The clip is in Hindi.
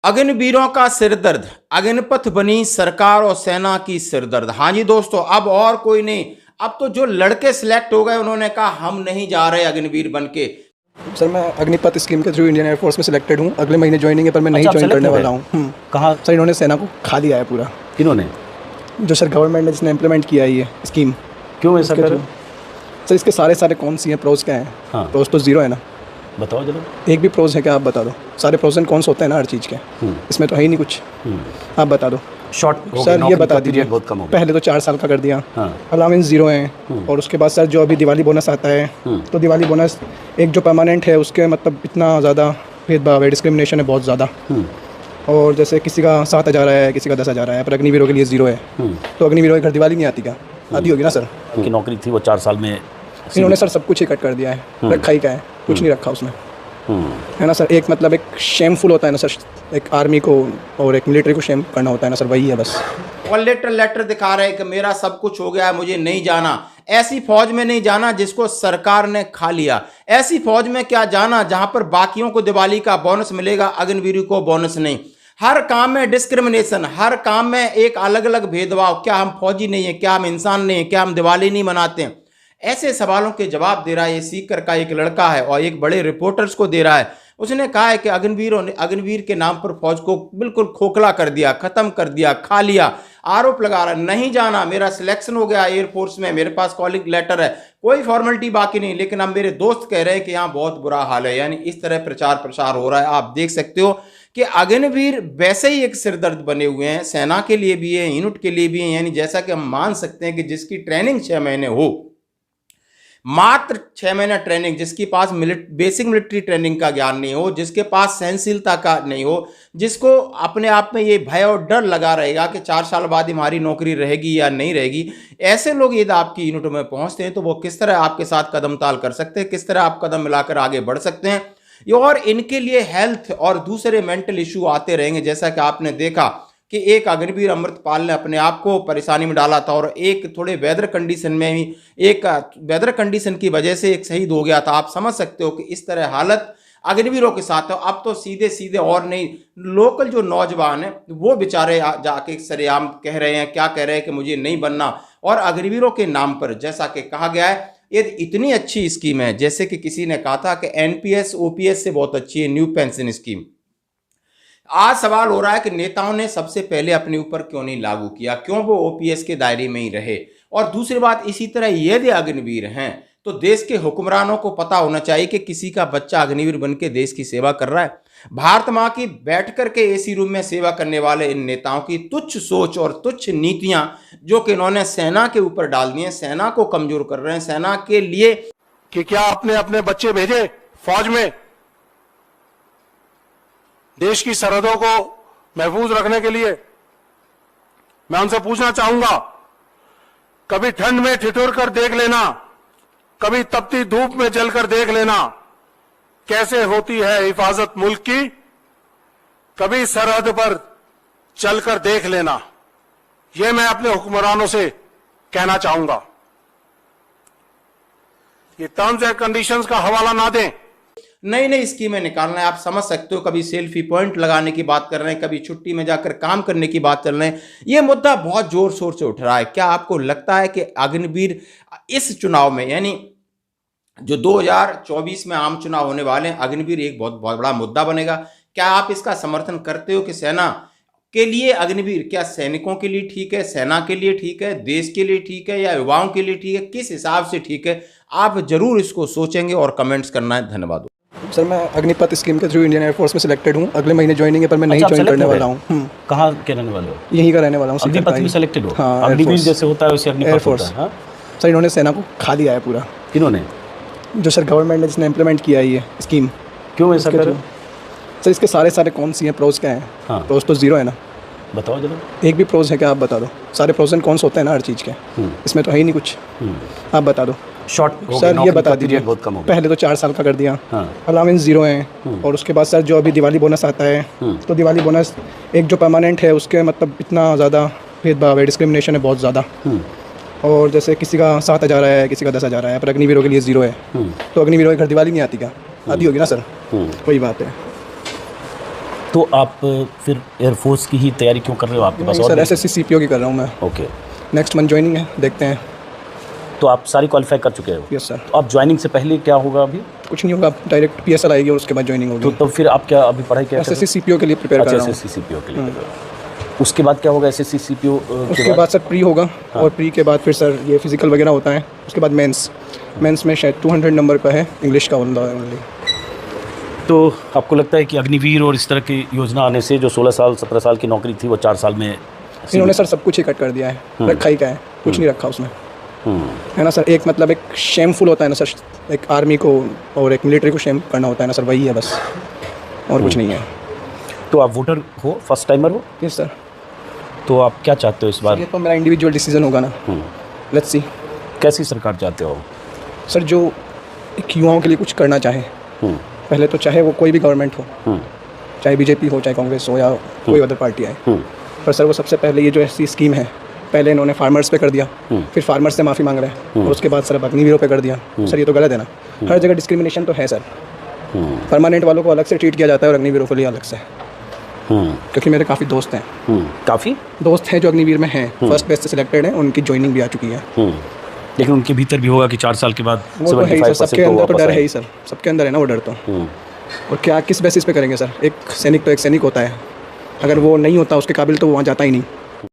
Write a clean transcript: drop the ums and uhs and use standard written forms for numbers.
अग्निवीरों का सिरदर्द, अग्निपथ बनी सरकार और सेना की सिरदर्द। हाँ जी दोस्तों, अब और कोई नहीं, अब तो जो लड़के सिलेक्ट हो गए उन्होंने कहा हम नहीं जा रहे अग्निवीर बन के। सर मैं अग्निपथ स्कीम के थ्रू इंडियन एयरफोर्स में सिलेक्टेड हूँ। अगले महीने ज्वाइनिंग है, पर मैं नहीं ज्वाइन करने वाला हूँ। कहाँ? सर इन्होंने सेना को खा लिया है पूरा। किन्होंने? जो सर गवर्नमेंट ने जिसने इम्प्लीमेंट किया है ये स्कीम। क्यों ऐसा कर? सर इसके सारे कौन सी हैं, प्रोज क्या हैं? हाँ। प्रोज तो जीरो है ना। बताओ जरा। एक भी प्रोज है क्या? आप बता दो। सारे प्रोज एंड कॉन्स होते हैं ना हर चीज़ के, इसमें तो है ही नहीं कुछ। आप बता दो शॉर्ट सर, ये बता दीजिए। बहुत कम हो पहले तो 4 साल का कर दिया, हाँ। अलाउंस जीरो हैं। और उसके बाद सर जो अभी दिवाली बोनस आता है, तो दिवाली बोनस एक जो परमानेंट है उसके मतलब इतना ज़्यादा भेदभाव है, डिस्क्रिमिनेशन है बहुत ज़्यादा। और जैसे किसी का 7,000 है, किसी का 10,000 है, पर अग्निवीरों के लिए जीरो है। तो अग्निवीरों के घर दिवाली नहीं आती क्या? आती होगी ना सर। उनकी नौकरी थी वो 4 साल में। इन्होंने सर सब कुछ ही कट कर दिया है, रखा ही क्या है? कुछ नहीं रखा उसमें, है ना सर। एक मतलब एक शेमफुल होता है ना सर, एक आर्मी को और एक मिलिट्री को शेम करना होता है ना सर, वही है बस। और लेटर दिखा रहे हैं कि मेरा सब कुछ हो गया है, मुझे नहीं जाना। ऐसी फौज में नहीं जाना जिसको सरकार ने खा लिया। ऐसी फौज में क्या जाना जहां पर बाकियों को दिवाली का बोनस मिलेगा, अग्निवीर को बोनस नहीं। हर काम में डिस्क्रिमिनेशन, हर काम में एक अलग अलग भेदभाव। क्या हम फौजी नहीं है? क्या हम इंसान नहीं है? क्या हम दिवाली नहीं मनाते हैं? ऐसे सवालों के जवाब दे रहा है ये सीकर का एक लड़का है और एक बड़े रिपोर्टर्स को दे रहा है। उसने कहा है कि अग्निवीर के नाम पर फौज को बिल्कुल खोखला कर दिया, खत्म कर दिया, खा लिया। आरोप लगा रहा, नहीं जाना, मेरा सिलेक्शन हो गया एयरफोर्स में, मेरे पास कॉलिंग लेटर है, कोई फॉर्मेलिटी बाकी नहीं, लेकिन अब मेरे दोस्त कह रहे हैं कि यहाँ बहुत बुरा हाल है। यानी इस तरह प्रचार प्रसार हो रहा है। आप देख सकते हो कि अग्निवीर वैसे ही एक सिरदर्द बने हुए हैं, सेना के लिए भी है, यूनिट के लिए भी है। यानी जैसा कि हम मान सकते हैं कि जिसकी ट्रेनिंग 6 महीने हो, मात्र 6 महीना ट्रेनिंग, जिसके पास बेसिक मिलिट्री ट्रेनिंग का ज्ञान नहीं हो, जिसके पास सहनशीलता का नहीं हो, जिसको अपने आप में ये भय और डर लगा रहेगा कि 4 साल बाद हमारी नौकरी रहेगी या नहीं रहेगी, ऐसे लोग यदि आपकी यूनिट में पहुंचते हैं तो वो किस तरह आपके साथ कदम ताल कर सकते हैं, किस तरह आप कदम मिलाकर आगे बढ़ सकते हैं। और इनके लिए हेल्थ और दूसरे मेंटल इश्यू आते रहेंगे। जैसा कि आपने देखा कि एक अग्निवीर अमृतपाल ने अपने आप को परेशानी में डाला था और एक थोड़े वेदर कंडीशन में ही, एक वेदर कंडीशन की वजह से एक शहीद हो गया था। आप समझ सकते हो कि इस तरह हालत अग्निवीरों के साथ है। अब तो सीधे सीधे और नहीं, लोकल जो नौजवान हैं वो बेचारे जाके सरेआम कह रहे हैं, क्या कह रहे हैं कि मुझे नहीं बनना। और अग्निवीरों के नाम पर जैसा कि कहा गया है, ये इतनी अच्छी स्कीम है, जैसे कि किसी ने कहा था कि एनपीएस ओपीएस से बहुत अच्छी है न्यू पेंशन स्कीम। आज सवाल हो रहा है कि नेताओं ने सबसे पहले अपने ऊपर क्यों नहीं लागू किया, क्यों वो ओपीएस के दायरे में ही रहे। और दूसरी बात, इसी तरह यदि अग्निवीर हैं तो देश के हुक्मरानों को पता होना चाहिए कि किसी का बच्चा अग्निवीर बन के देश की सेवा कर रहा है। भारत माँ की बैठ करके एसी रूम में सेवा करने वाले इन नेताओं की तुच्छ सोच और तुच्छ नीतियां जो कि इन्होंने सेना के ऊपर डाल दी हैं, सेना को कमजोर कर रहे हैं, सेना के लिए कि क्या आपने अपने बच्चे भेजे फौज में देश की सरहदों को महफूज रखने के लिए? मैं उनसे पूछना चाहूंगा, कभी ठंड में ठिठुर कर देख लेना, कभी तपती धूप में जलकर देख लेना कैसे होती है हिफाजत मुल्क की। कभी सरहद पर चलकर देख लेना। यह मैं अपने हुक्मरानों से कहना चाहूंगा। ये टर्म्स एंड कंडीशंस का हवाला ना दें। नई नई स्कीमें निकालना है। आप समझ सकते हो, कभी सेल्फी पॉइंट लगाने की बात कर रहे हैं, कभी छुट्टी में जाकर काम करने की बात कर रहे हैं। यह मुद्दा बहुत जोर शोर से उठ रहा है। क्या आपको लगता है कि अग्निवीर इस चुनाव में, यानी जो 2024 में आम चुनाव होने वाले हैं, अग्निवीर एक बहुत बड़ा मुद्दा बनेगा? क्या आप इसका समर्थन करते हो कि सेना के लिए अग्निवीर, क्या सैनिकों के लिए ठीक है, सेना के लिए ठीक है, देश के लिए ठीक है, या युवाओं के लिए ठीक है? किस हिसाब से ठीक है? आप जरूर इसको सोचेंगे और कमेंट्स करना है। धन्यवाद। सर मैं अग्निपथ स्कीम के थ्रू इंडियन एयरफोर्स में सिलेक्टेड हूँ। अगले महीने ज्वाइनिंग है, पर मैं नहीं ज्वाइन करने वाला हूँ। कहाँ के रहने वाले हो? यहीं का रहने वाला हूँ। अग्निपथ में सिलेक्टेड हो? हाँ, अग्निवीर जैसे होता है वैसे अग्निपथ एयरफोर्स। होता है। सर इन्होंने सेना को खा लिया है पूरा। किन्होंने? जो सर गवर्नमेंट ने जिसने इम्प्लीमेंट किया है ये स्कीम। क्यों ऐसा कर? सर इसके सारे कौन सी हैं, प्रोज क्या हैं? हाँ। प्रोज तो जीरो है ना। बताओ जरा। एक भी प्रोज है क्या? आप बता दो। सारे प्रोज एंड कॉन्स होते हैं ना हर चीज़ के, इसमें तो है ही नहीं कुछ। आप बता दो शॉर्ट सर, ये बता दीजिए। बहुत कम हो। पहले तो 4 साल का कर दिया, हाँ। अलाउंस जीरो हैं। और उसके बाद सर जो अभी दिवाली बोनस आता है, तो दिवाली बोनस एक जो परमानेंट है उसके मतलब इतना ज़्यादा भेदभाव है, डिस्क्रिमिनेशन है बहुत ज़्यादा। और जैसे किसी का 7,000 है, किसी का 10,000 है, पर अग्निवीरों के लिए जीरो है। तो अग्निवीरों के घर दिवाली नहीं आती क्या? आती होगी ना सर। वही बात है। तो आप फिर एयरफोर्स की ही तैयारी क्यों कर रहे हो? आपके पास और सर भी- SSC CPO की कर रहा हूँ मैं। ओके, नेक्स्ट मंथ ज्वाइनिंग है, देखते हैं। तो आप सारी क्वालिफाई कर चुके हो? Yes sir. तो आप ज्वाइनिंग से पहले क्या होगा अभी? कुछ नहीं होगा, डायरेक्ट PSL आएगी और उसके बाद ज्वाइनिंग तो होगी। तब फिर आप क्या अभी पढ़ाई क्या कर रहे SSC CPO के लिए प्रिपेयर हो? कर अच्छा, रहा हूँ। SSC CPO के लिए कर रहे हो। उसके बाद क्या होगा SSC CPO उसके बाद सर प्री होगा, और प्री के बाद फिर सर ये फिजिकल वगैरह होता है। उसके बाद मेंस में शायद 200 नंबर का है, इंग्लिश का होता है ओनली। तो आपको लगता है कि अग्निवीर और इस तरह की योजना आने से जो 16 साल 17 साल की नौकरी थी वो 4 साल में इन्होंने सर सब कुछ ही कट कर दिया है, रखा ही क्या है, कुछ नहीं रखा उसमें, है ना सर। एक मतलब एक शेमफुल होता है ना सर, एक आर्मी को और एक मिलिट्री को शेम करना होता है ना सर, वही है बस, और कुछ नहीं है। तो आप वोटर हो, फर्स्ट टाइमर हो, यस सर। तो आप क्या चाहते हो इस बार? ये तो मेरा इंडिविजुअल डिसीजन होगा ना, लेट्स सी। कैसी सरकार चाहते हो? सर जो एक युवाओं के लिए कुछ करना चाहे, पहले तो चाहे वो कोई भी गवर्नमेंट हो, चाहे BJP हो, चाहे कांग्रेस हो, या कोई अदर पार्टी आए, पर सर वो सबसे पहले ये जो ऐसी स्कीम है, पहले इन्होंने फार्मर्स पे कर दिया, फिर फार्मर्स से माफ़ी मांग रहे हैं, और उसके बाद सर अब अग्निवीरों पे कर दिया। सर ये तो गलत है ना, हर जगह डिस्क्रिमिनेशन तो है सर। परमानेंट वालों को अलग से ट्रीट किया जाता है और अग्निवीरों के लिए अलग से, क्योंकि मेरे काफ़ी दोस्त हैं, काफ़ी दोस्त हैं जो अग्निवीर में हैं, फर्स्ट बेस्ट से सिलेक्टेड हैं, उनकी ज्वाइनिंग भी आ चुकी है। लेकिन उनके भीतर भी होगा कि 4 साल के बाद वो तो है ही सर, 75% सबके अंदर तो वापस डर आए। है ही सर, सबके अंदर है ना वो डर तो। और क्या किस बेसिस पे करेंगे सर? एक सैनिक तो एक सैनिक होता है, अगर वो नहीं होता उसके काबिल तो वो वहाँ जाता ही नहीं।